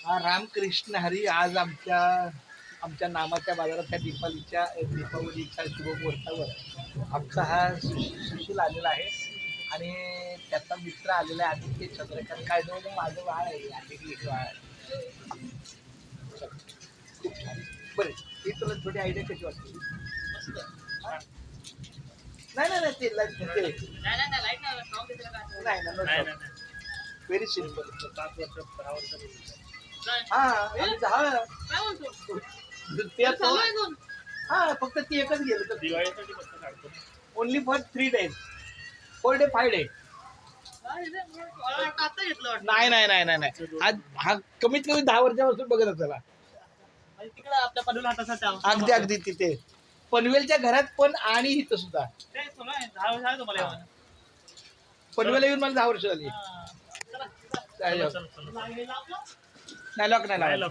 रामकृष्ण हरी. आज आमच्या नामाच्या बाजारात त्या दीपावलीच्या शुभमुहूर्तावर आमचा हा सुशील आलेला आहे आणि त्याचा मित्र आलेला आहे आदित्य चंद्रकांत. काय जवळ माझं बाळ आहे, आदित्य बाळ आहे. खूप छान. बरं, ही तुला थोडी आयडिया कशी वाटते? नाही नाही ते नाही, व्हेरी सिम्पल. 7 वर्ष 10 वर्ष. हा फक्त ती एकच गेलं तर दिवाळीसाठी फक्त काढतो. Only for 3 days, 4 day 5 day. नाही नाही नाही नाही नाही हा कमीत कमी 10 वर्षापासून बघत असाला. अगदी अगदी तिथे पनवेलच्या घरात पण आणि इथं सुद्धा. पनवेलला येऊन मला 10 वर्ष झाली. नाही लॉक नाही.